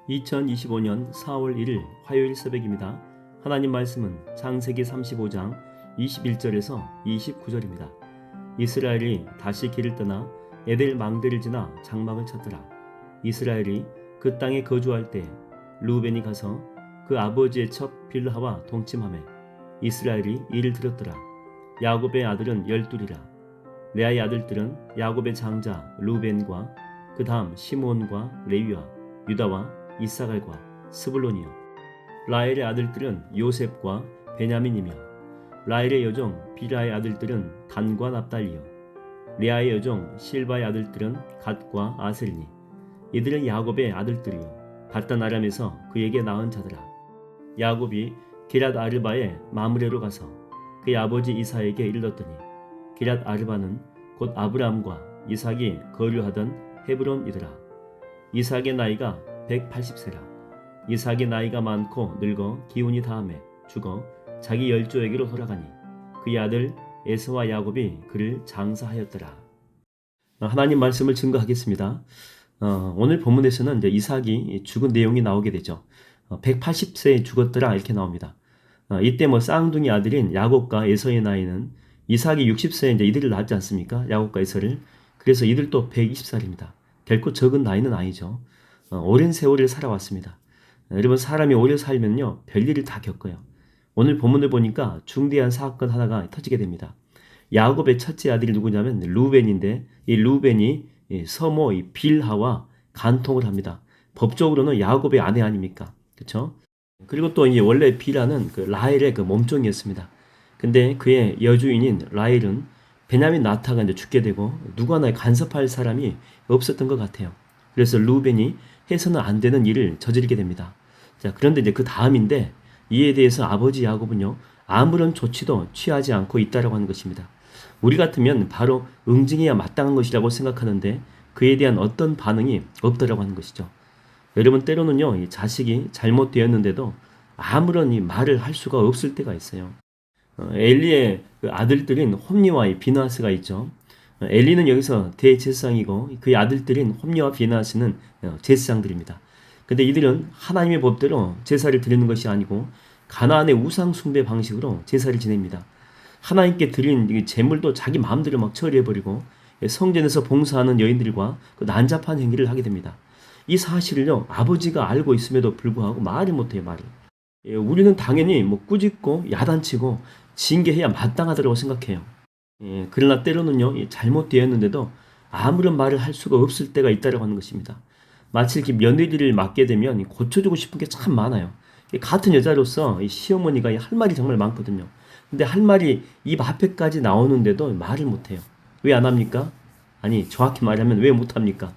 2025년 4월 1일 화요일 새벽입니다. 하나님 말씀은 창세기 35장 21절에서 29절입니다. 이스라엘이 다시 길을 떠나 에델 망대를 지나 장막을 쳤더라. 이스라엘이 그 땅에 거주할 때 르우벤이 가서 그 아버지의 첩 빌하와 동침하매 이스라엘이 이를 들었더라. 야곱의 아들은 12이라. 레아의 아들들은 야곱의 장자 르우벤과 그 다음 시므온과 레위와 유다와 이사갈과 스불론이요. 라헬의 아들들은 요셉과 베냐민이며 라헬의 여종 빌하의 아들들은 단과 납달리요. 레아의 여종 실바의 아들들은 갓과 아셀니. 이들은 야곱의 아들들이요 발단 아람에서 그에게 낳은 자더라. 야곱이 기랏 아르바의 마므레로 가서 그의 아버지 이사에게 이르렀더니 기랏 아르바는 곧 아브람과 이삭이 거류하던 헤브론이더라. 이삭의 나이가 180세라. 이삭의 나이가 많고 늙어 기운이 다함에 죽어 자기 열조에게로 돌아가니 그의 아들 에서와 야곱이 그를 장사하였더라. 하나님 말씀을 증거하겠습니다. 오늘 본문에서는 이제 이삭이 죽은 내용이 나오게 되죠. 180세에 죽었더라 이렇게 나옵니다. 이때 쌍둥이 아들인 야곱과 에서의 나이는 이삭이 60세에 이제 이들을 낳지 않습니까? 야곱과 에서를. 그래서 이들도 120살입니다. 결코 적은 나이는 아니죠. 오랜 세월을 살아왔습니다. 여러분, 사람이 오래 살면요 별일을 다 겪어요. 오늘 본문을 보니까 중대한 사건 하나가 터지게 됩니다. 야곱의 첫째 아들이 누구냐면 르우벤인데 이 르우벤이 서모 빌하와 간통을 합니다. 법적으로는 야곱의 아내 아닙니까? 그렇죠? 그리고 또 원래 빌하는 그 라헬의 그 몸종이었습니다. 근데 그의 여주인인 라헬은 베냐민 나타가 이제 죽게 되고 누구 하나 간섭할 사람이 없었던 것 같아요. 그래서 르우벤이 해서는 안 되는 일을 저지르게 됩니다. 자, 그런데 이제 그 다음인데 이에 대해서 아버지 야곱은요 아무런 조치도 취하지 않고 있다라고 하는 것입니다. 우리 같으면 바로 응징해야 마땅한 것이라고 생각하는데 그에 대한 어떤 반응이 없더라고 하는 것이죠. 여러분, 때로는요 이 자식이 잘못되었는데도 아무런 이 말을 할 수가 없을 때가 있어요. 엘리의 그 아들들인 홈니와 비나스가 있죠. 엘리는 여기서 대제사장이고 그의 아들들인 홈니와 비나스는 제사장들입니다. 근데 이들은 하나님의 법대로 제사를 드리는 것이 아니고 가나안의 우상 숭배 방식으로 제사를 지냅니다. 하나님께 드린 제물도 자기 마음대로 막 처리해버리고 성전에서 봉사하는 여인들과 그 난잡한 행위를 하게 됩니다. 이 사실을요 아버지가 알고 있음에도 불구하고 말을 못해요. 말을. 우리는 당연히 꾸짖고 야단치고 징계해야 마땅하다고 생각해요. 그러나 때로는요 잘못되었는데도 아무런 말을 할 수가 없을 때가 있다고 하는 것입니다. 마치 이렇게 며느리를 맡게 되면 고쳐주고 싶은 게 참 많아요. 같은 여자로서 이 시어머니가 할 말이 정말 많거든요. 근데 할 말이 입 앞에까지 나오는데도 말을 못해요. 왜 안 합니까? 아니, 정확히 말하면 왜 못합니까?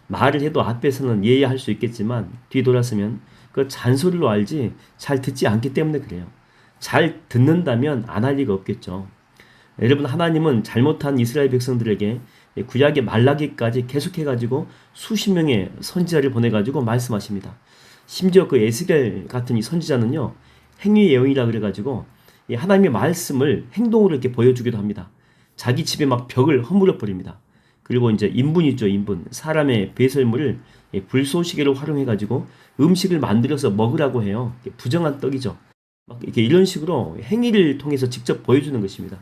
말을 해도 앞에서는 예의할 수 있겠지만 뒤돌아서면 그 잔소리로 알지 잘 듣지 않기 때문에 그래요. 잘 듣는다면 안 할 리가 없겠죠. 여러분, 하나님은 잘못한 이스라엘 백성들에게 구약의 말라기까지 계속해가지고 수십 명의 선지자를 보내가지고 말씀하십니다. 심지어 그 에스겔 같은 이 선지자는요 행위의 여인이라 그래가지고 하나님의 말씀을 행동으로 이렇게 보여주기도 합니다. 자기 집에 막 벽을 허물어 버립니다. 그리고 이제 인분 있죠, 인분. 사람의 배설물을 불쏘시개로 활용해가지고 음식을 만들어서 먹으라고 해요. 부정한 떡이죠. 막 이렇게 이런 식으로 행위를 통해서 직접 보여주는 것입니다.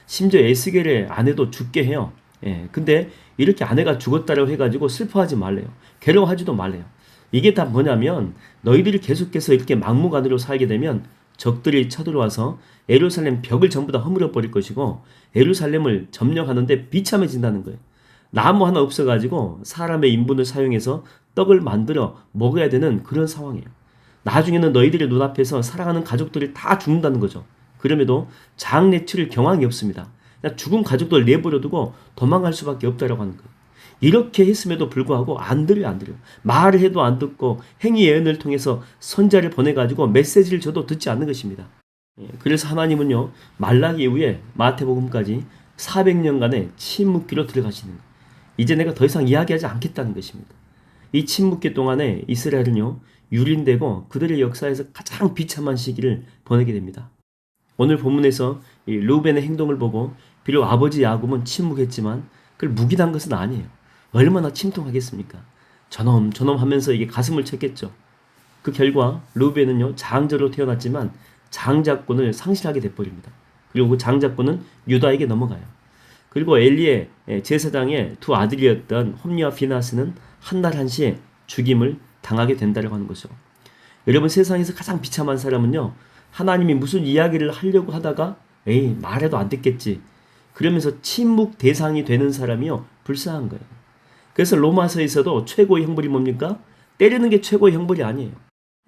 심지어 에스겔의 아내도 죽게 해요. 근데 이렇게 아내가 죽었다라고 해가지고 슬퍼하지 말래요. 괴로워하지도 말래요. 이게 다 뭐냐면 너희들이 계속해서 이렇게 막무가내로 살게 되면 적들이 쳐들어와서 예루살렘 벽을 전부 다 허물어 버릴 것이고 예루살렘을 점령하는데 비참해진다는 거예요. 나무 하나 없어가지고 사람의 인분을 사용해서 떡을 만들어 먹어야 되는 그런 상황이에요. 나중에는 너희들의 눈앞에서 사랑하는 가족들이 다 죽는다는 거죠. 그럼에도 장례치를 경황이 없습니다. 그냥 죽은 가족들 내버려두고 도망갈 수밖에 없다라고 하는 거예요. 이렇게 했음에도 불구하고 안 들어요. 말을 해도 안 듣고 행위 예언을 통해서 선자를 보내가지고 메시지를 줘도 듣지 않는 것입니다. 그래서 하나님은요 말라기 이후에 마태복음까지 400년간의 침묵기로 들어가시는 거예요. 이제 내가 더 이상 이야기하지 않겠다는 것입니다. 이 침묵기 동안에 이스라엘은요 유린되고 그들의 역사에서 가장 비참한 시기를 보내게 됩니다. 오늘 본문에서 이 르우벤의 행동을 보고 비록 아버지 야곱은 침묵했지만 그걸 묵인한 것은 아니에요. 얼마나 침통하겠습니까? 저놈 하면서 이게 가슴을 쳤겠죠. 그 결과 르우벤은요 장자로 태어났지만 장자권을 상실하게 돼버립니다. 그리고 그 장자권은 유다에게 넘어가요. 그리고 엘리의 제사장의 두 아들이었던 홈리와 비나스는 한 날 한시에 죽임을 당하게 된다고 하는 거죠. 여러분, 세상에서 가장 비참한 사람은요, 하나님이 무슨 이야기를 하려고 하다가 에이 말해도 안 듣겠지 그러면서 침묵 대상이 되는 사람이요 불쌍한 거예요. 그래서 로마서에서도 최고의 형벌이 뭡니까? 때리는 게 최고의 형벌이 아니에요.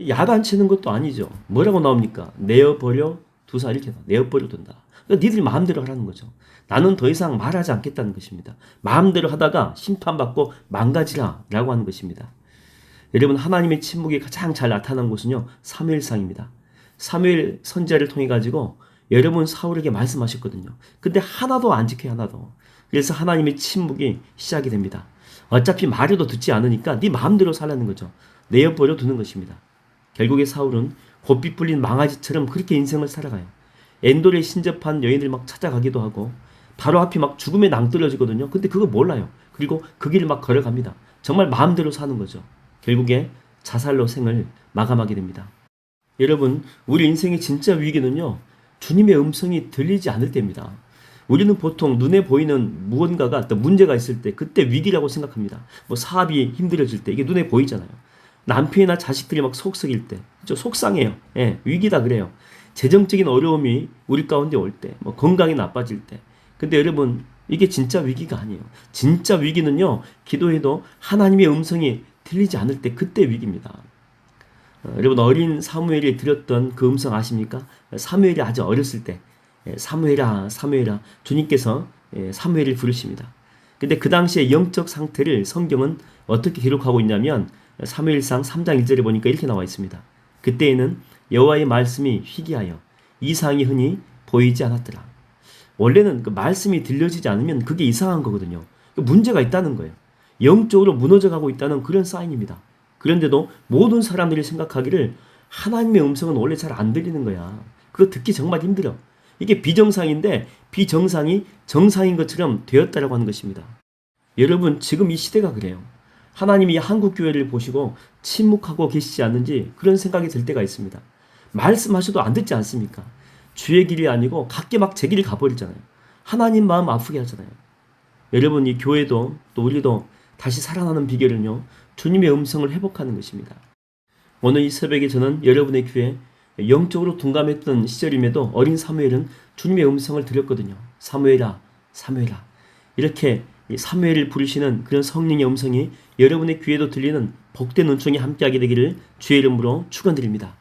야단치는 것도 아니죠. 뭐라고 나옵니까? 내어버려 두사, 이렇게 내어버려 둔다. 그러니까 니들이 마음대로 하라는 거죠. 나는 더 이상 말하지 않겠다는 것입니다. 마음대로 하다가 심판받고 망가지라 라고 하는 것입니다. 여러분, 하나님의 침묵이 가장 잘 나타난 곳은요 사무엘상입니다. 사무엘 선지자를 통해 가지고 여러분 사울에게 말씀하셨거든요. 근데 하나도 안 지켜요. 하나도. 그래서 하나님의 침묵이 시작이 됩니다. 어차피 말해도 듣지 않으니까 네 마음대로 살라는 거죠. 내어버려 두는 것입니다. 결국에 사울은 곱비 뿔린 망아지처럼 그렇게 인생을 살아가요. 엔돌에 신접한 여인을 막 찾아가기도 하고 바로 앞이 막 죽음에 낭떠러지거든요. 근데 그거 몰라요. 그리고 그 길을 막 걸어갑니다. 정말 마음대로 사는 거죠. 결국에 자살로 생을 마감하게 됩니다. 여러분, 우리 인생의 진짜 위기는요 주님의 음성이 들리지 않을 때입니다. 우리는 보통 눈에 보이는 무언가가 어떤 문제가 있을 때 그때 위기라고 생각합니다. 뭐 사업이 힘들어질 때 이게 눈에 보이잖아요. 남편이나 자식들이 막 속썩일 때 속상해요. 예, 위기다 그래요. 재정적인 어려움이 우리 가운데 올 때, 뭐 건강이 나빠질 때. 근데 여러분, 이게 진짜 위기가 아니에요. 진짜 위기는요 기도해도 하나님의 음성이 들리지 않을 때, 그때 위기입니다. 여러분, 어린 사무엘이 들었던 그 음성 아십니까? 사무엘이 아주 어렸을 때 사무엘아 사무엘아 주님께서 사무엘을 부르십니다. 근데 그 당시의 영적 상태를 성경은 어떻게 기록하고 있냐면 사무엘상 3장 1절에 보니까 이렇게 나와 있습니다. 그때에는 여호와의 말씀이 희귀하여 이상이 흔히 보이지 않았더라. 원래는 그 말씀이 들려지지 않으면 그게 이상한 거거든요. 문제가 있다는 거예요. 영적으로 무너져가고 있다는 그런 사인입니다. 그런데도 모든 사람들이 생각하기를 하나님의 음성은 원래 잘 안 들리는 거야. 그거 듣기 정말 힘들어. 이게 비정상인데 비정상이 정상인 것처럼 되었다라고 하는 것입니다. 여러분, 지금 이 시대가 그래요. 하나님이 한국교회를 보시고 침묵하고 계시지 않는지 그런 생각이 들 때가 있습니다. 말씀하셔도 안 듣지 않습니까? 주의 길이 아니고 각기 막 제 길을 가버리잖아요. 하나님 마음 아프게 하잖아요. 여러분, 이 교회도 또 우리도 다시 살아나는 비결은요 주님의 음성을 회복하는 것입니다. 오늘 이 새벽에 저는 여러분의 귀에 영적으로 둔감했던 시절임에도 어린 사무엘은 주님의 음성을 들었거든요. 사무엘아 사무엘아, 이렇게 사무엘을 부르시는 그런 성령의 음성이 여러분의 귀에도 들리는 복된 은총이 함께하게 되기를 주의 이름으로 축원드립니다.